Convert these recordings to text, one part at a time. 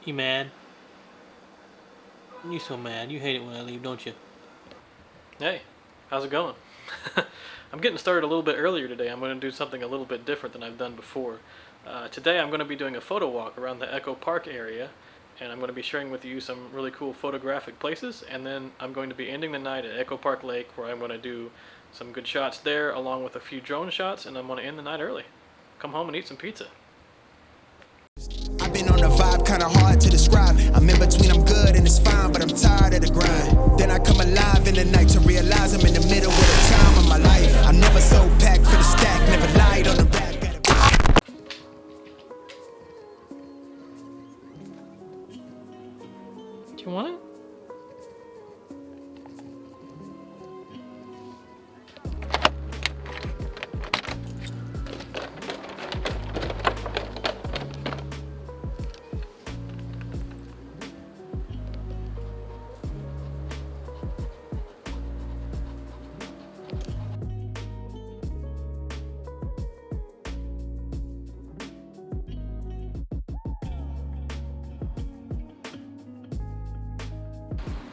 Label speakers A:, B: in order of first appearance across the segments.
A: You mad? You so mad. You hate it when I leave, don't you?
B: Hey, how's it going? I'm getting started a little bit earlier today. I'm going to do something a little bit different than I've done before. Today I'm going to be doing a photo walk around the Echo Park area, and I'm going to be sharing with you some really cool photographic places, and then I'm going to be ending the night at Echo Park Lake, where I'm going to do some good shots there along with a few drone shots, and I'm going to end the night early. Come home and eat some pizza.
C: I've been on a vibe, kinda hard to describe. I'm in between, I'm good and it's fine, but I'm tired of the grind. Then I come alive in the night to realize I'm in the middle of the time of my life. I'm never so packed for the stack, never lied on the rap.
B: Do you want it?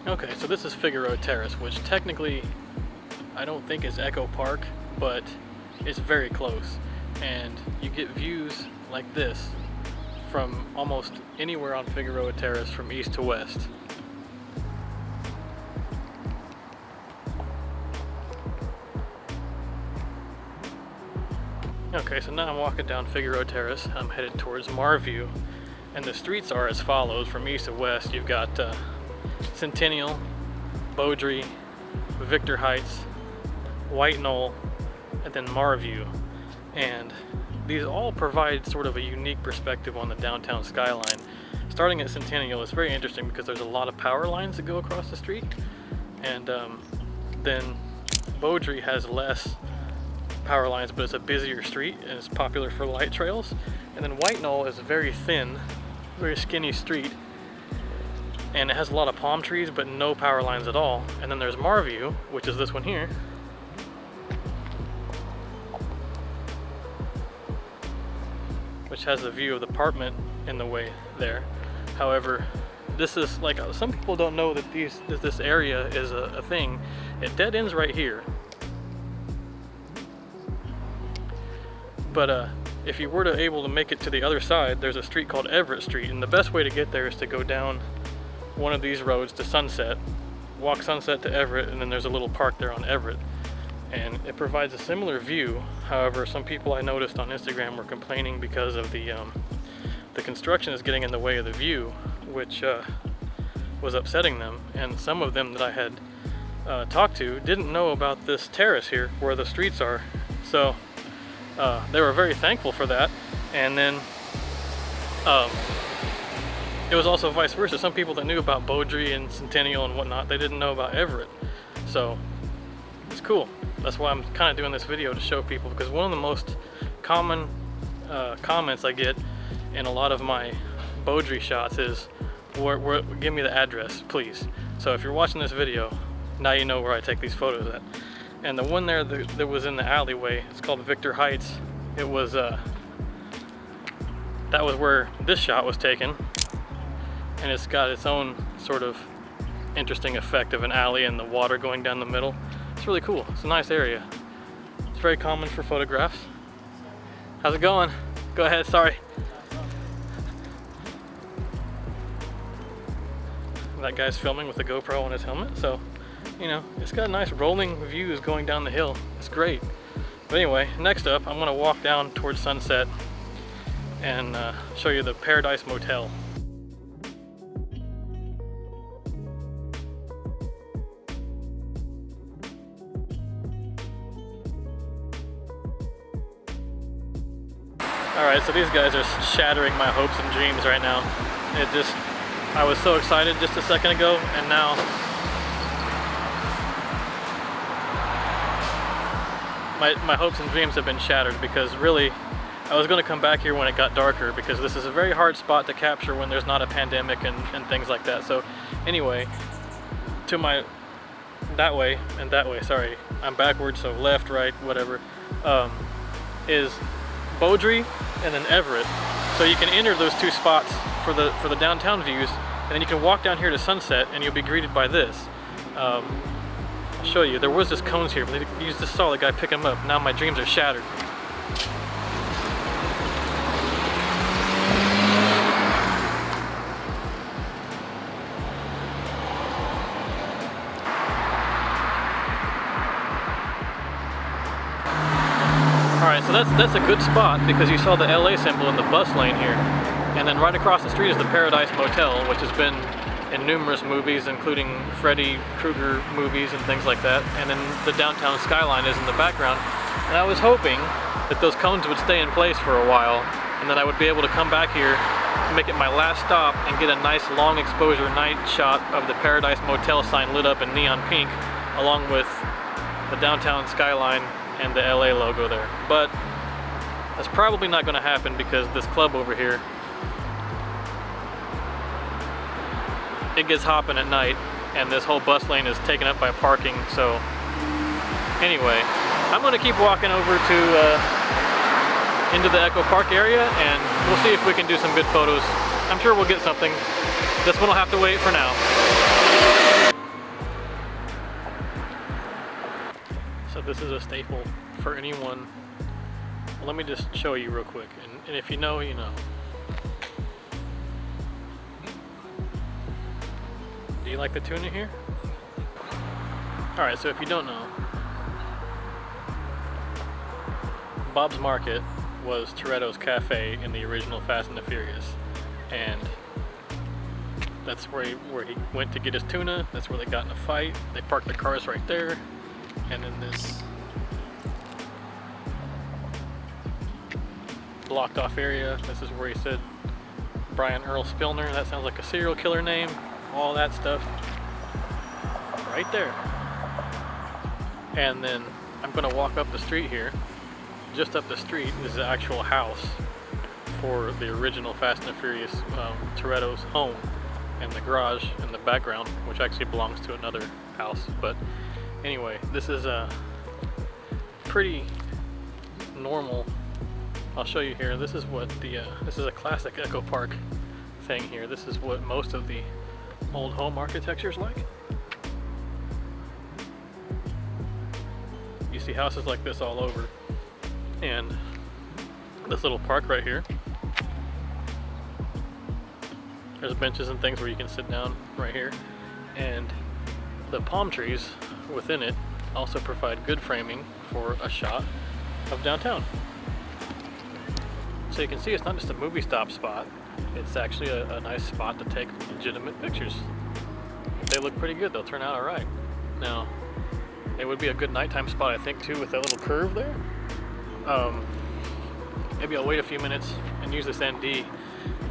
B: Okay, so this is Figaro Terrace, which technically I don't think is Echo Park, but it's very close. And you get views like this from almost anywhere on Figaro Terrace from east to west. Okay, so now I'm walking down Figaro Terrace. I'm headed towards Marview, and the streets are as follows from east to west. You've got Centennial, Beaudry, Victor Heights, White Knoll, and then Marview. And these all provide sort of a unique perspective on the downtown skyline. Starting at Centennial is very interesting because there's a lot of power lines that go across the street, and then Beaudry has less power lines, but it's a busier street and it's popular for light trails. And then White Knoll is a very thin, very skinny street, and it has a lot of palm trees but no power lines at all. And then there's Marview, which is this one here, which has a view of the apartment in the way there. However, this is like, some people don't know that this area is a thing. It dead ends right here, but if you were able to make it to the other side, there's a street called Everett Street, and the best way to get there is to go down one of these roads to Sunset, walk Sunset to Everett, and then there's a little park there on Everett, and it provides a similar view. However, some people I noticed on Instagram were complaining because of the construction is getting in the way of the view, which was upsetting them. And some of them that I had talked to didn't know about this terrace here where the streets are, so they were very thankful for that. And then it was also vice versa. Some people that knew about Beaudry and Centennial and whatnot, they didn't know about Everett. So it's cool. That's why I'm kind of doing this video, to show people, because one of the most common comments I get in a lot of my Beaudry shots is, give me the address, please. So if you're watching this video, now you know where I take these photos at. And the one there that was in the alleyway, it's called Victor Heights. It was, that was where this shot was taken. And it's got its own sort of interesting effect of an alley and the water going down the middle. It's really cool. It's a nice area. It's very common for photographs. How's it going? Go ahead, sorry. That guy's filming with a GoPro on his helmet, so you know, it's got nice rolling views going down the hill. It's great. But anyway, next up, I'm gonna walk down towards Sunset and show you the Paradise Motel. Alright, so these guys are shattering my hopes and dreams right now. I was so excited just a second ago, and now my hopes and dreams have been shattered, because really I was going to come back here when it got darker, because this is a very hard spot to capture when there's not a pandemic and things like that. So anyway, to my that way and that way, sorry, I'm backwards, so left, right, whatever, is Beaudry and then Everett. So you can enter those two spots for the downtown views, and then you can walk down here to Sunset, and you'll be greeted by this. I'll show you. There was this cones here, but you just saw the guy pick them up. Now my dreams are shattered. Alright, so that's a good spot because you saw the LA symbol in the bus lane here. And then right across the street is the Paradise Motel, which has been in numerous movies, including Freddy Krueger movies and things like that. And then the downtown skyline is in the background. And I was hoping that those cones would stay in place for a while, and then I would be able to come back here, make it my last stop, and get a nice long exposure night shot of the Paradise Motel sign lit up in neon pink, along with the downtown skyline and the LA logo there. But that's probably not going to happen because this club over here, it gets hopping at night, and this whole bus lane is taken up by parking. So anyway, I'm going to keep walking over to into the Echo Park area, and we'll see if we can do some good photos. I'm sure we'll get something. This one will have to wait for now. So this is a staple for anyone. Well, let me just show you real quick, and if you know, you know. Do you like the tuna here? Alright, so if you don't know, Bob's Market was Toretto's cafe in the original Fast and the Furious, and that's where he went to get his tuna. That's where they got in a fight. They parked the cars right there, and then this blocked off area. This is where he said Brian Earl Spillner. That sounds like a serial killer name. All that stuff right there. And then I'm gonna walk up the street here. Just up the street is the actual house for the original Fast and the Furious Toretto's home, and the garage in the background, which actually belongs to another house. But anyway, this is a pretty normal. I'll show you here. This is what the this is a classic Echo Park thing here. This is what most of the old home architecture is like. You see houses like this all over, and this little park right here. There's benches and things where you can sit down right here, and the palm trees within it also provide good framing for a shot of downtown. So you can see it's not just a movie stop spot, it's actually a nice spot to take legitimate pictures. If they look pretty good, they'll turn out alright. Now, it would be a good nighttime spot, I think, too, with that little curve there. Maybe I'll wait a few minutes and use this ND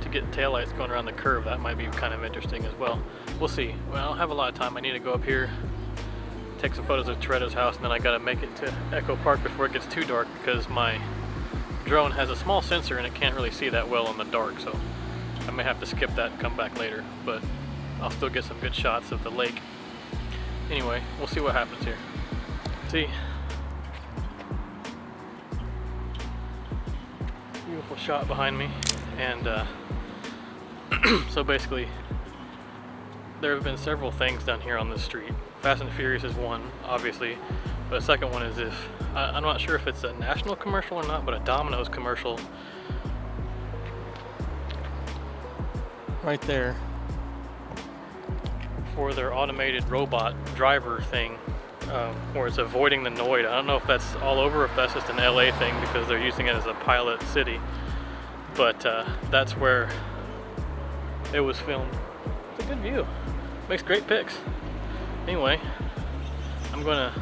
B: to get taillights going around the curve. That might be kind of interesting as well. We'll see. Well, I don't have a lot of time. I need to go up here, take some photos of Toretto's house, and then I gotta make it to Echo Park before it gets too dark, because my drone has a small sensor and it can't really see that well in the dark, so I may have to skip that and come back later, but I'll still get some good shots of the lake. Anyway, we'll see what happens here. See? Beautiful shot behind me, and so basically there have been several things done here on this street. Fast and Furious is one, obviously, but the second one is if I'm not sure if it's a national commercial or not, but a Domino's commercial right there for their automated robot driver thing, where it's avoiding the Noid. I don't know if that's all over, or if that's just an LA thing because they're using it as a pilot city, but that's where it was filmed. It's a good view, makes great pics. Anyway, I'm gonna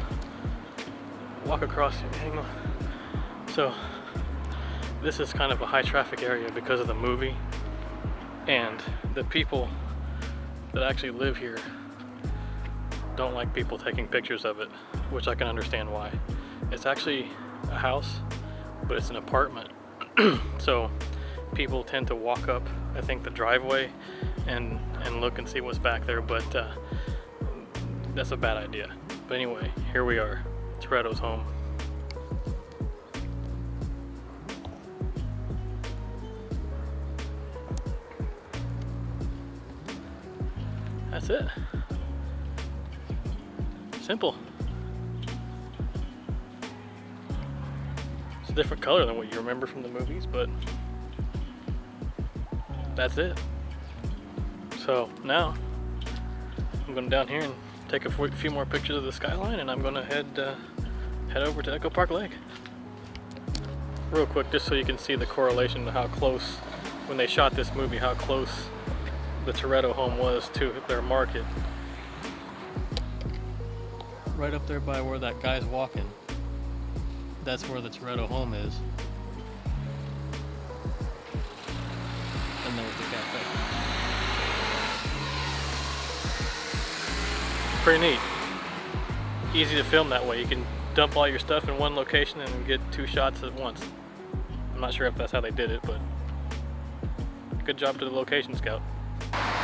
B: walk across here. Hang on. So this is kind of a high traffic area because of the movie, and the people that actually live here don't like people taking pictures of it, which I can understand why. It's actually a house, but it's an apartment. So people tend to walk up, I think, the driveway and look and see what's back there, but that's a bad idea. But anyway, here we are, Toretto's home. that's it. Simple. It's a different color than what you remember from the movies, but that's it. So now I'm going down here and take a few more pictures of the skyline, and I'm going to head over to Echo Park Lake. Real quick, just so you can see the correlation to how close, when they shot this movie, how close the Toretto home was to their market.
A: Right up there by where that guy's walking. That's where the Toretto home is. And there's the cafe.
B: Pretty neat. Easy to film that way. You can dump all your stuff in one location and get 2 shots at once. I'm not sure if that's how they did it, but good job to the location scout.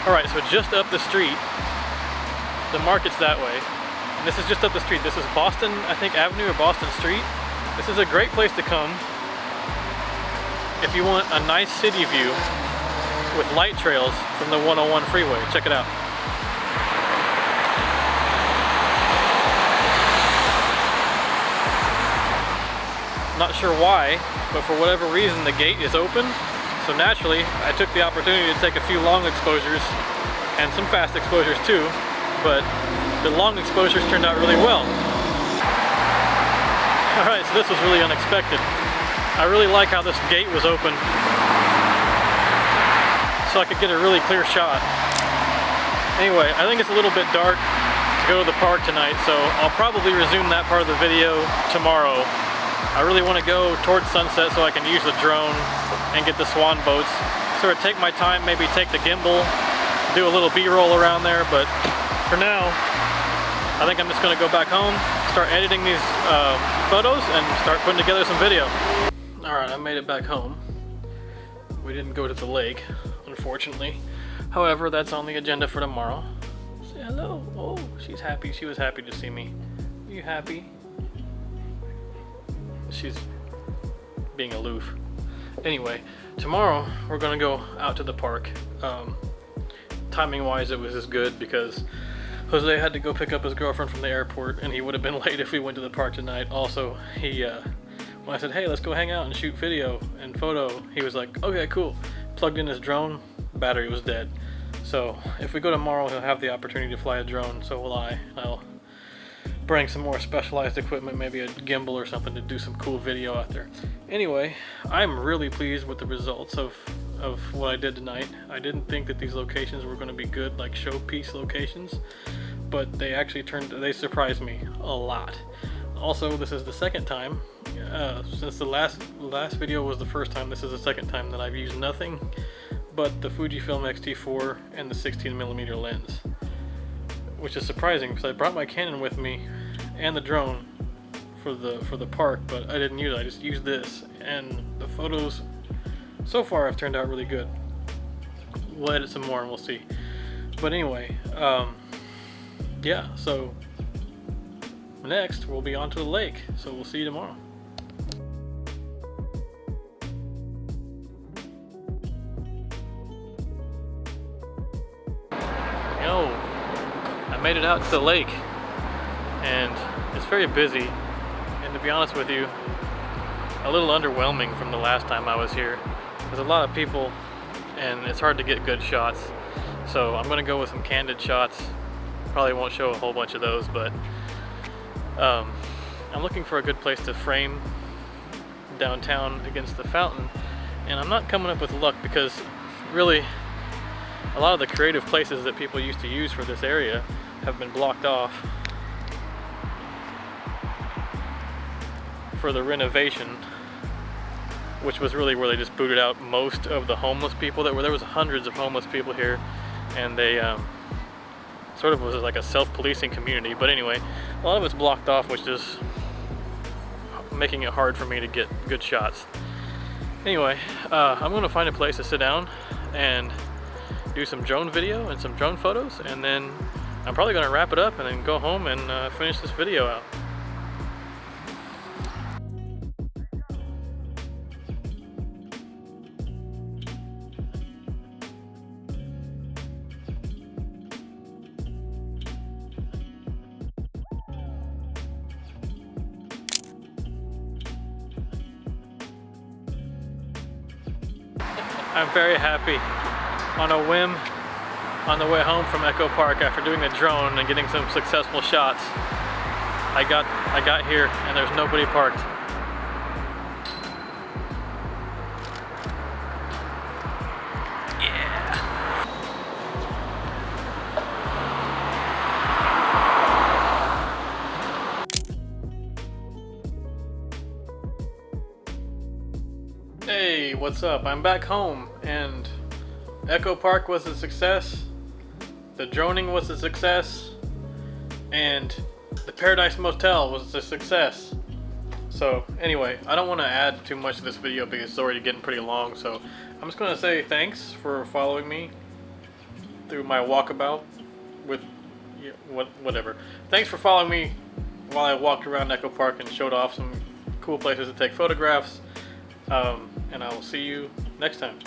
B: Alright, so just up the street, the market's that way. And this is just up the street. This is Boston, I think, Avenue or Boston Street. This is a great place to come if you want a nice city view with light trails from the 101 freeway. Check it out. Not sure why, but for whatever reason the gate is open. So naturally, I took the opportunity to take a few long exposures and some fast exposures too, but the long exposures turned out really well. Alright, so this was really unexpected. I really like how this gate was open so I could get a really clear shot. Anyway, I think it's a little bit dark to go to the park tonight, so I'll probably resume that part of the video tomorrow. I really want to go towards sunset so I can use the drone and get the swan boats. Sort of take my time, maybe take the gimbal, do a little B-roll around there, but for now, I think I'm just going to go back home, start editing these photos, and start putting together some video. Alright, I made it back home. We didn't go to the lake, unfortunately. However, that's on the agenda for tomorrow. Say hello. Oh, she's happy. She was happy to see me. Are you happy? She's being aloof. Anyway, tomorrow we're gonna go out to the park. Timing wise, it was just good because Jose had to go pick up his girlfriend from the airport, and he would have been late if we went to the park tonight. Also, he when I said, hey, let's go hang out and shoot video and photo, he was like, okay, cool. Plugged in his drone, battery was dead. So if we go tomorrow, he'll have the opportunity to fly a drone, so will I. I'll bring some more specialized equipment, maybe a gimbal or something, to do some cool video out there. Anyway, I'm really pleased with the results of what I did tonight. I didn't think that these locations were going to be good, like showpiece locations, but they actually they surprised me a lot. Also, this is the second time, since the last video was the first time, this is the second time that I've used nothing but the Fujifilm X-T4 and the 16mm lens. Which is surprising because I brought my Canon with me and the drone for the park, but I didn't use it. I just used this, and the photos so far have turned out really good. We'll edit some more and we'll see. But anyway, yeah, so next we'll be on to the lake, so we'll see you tomorrow. I made it out to the lake, and it's very busy, and to be honest with you, a little underwhelming from the last time I was here. There's a lot of people and it's hard to get good shots, so I'm gonna go with some candid shots. Probably won't show a whole bunch of those, but I'm looking for a good place to frame downtown against the fountain, and I'm not coming up with luck because really a lot of the creative places that people used to use for this area have been blocked off for the renovation, which was really where they just booted out most of the homeless people that were there. Was hundreds of homeless people here, and they sort of was like a self-policing community. But anyway, a lot of it's blocked off, which is making it hard for me to get good shots. Anyway, I'm gonna find a place to sit down and do some drone video and some drone photos, and then I'm probably gonna wrap it up and then go home and finish this video out. I'm very happy. On a whim, on the way home from Echo Park after doing the drone and getting some successful shots, I got here and there's nobody parked. Hey, what's up? I'm back home and Echo Park was a success, the droning was a success, and the Paradise Motel was a success. So anyway, I don't want to add too much to this video because it's already getting pretty long, so I'm just going to say thanks for following me through my walkabout with whatever. Thanks for following me while I walked around Echo Park and showed off some cool places to take photographs. And I will see you next time.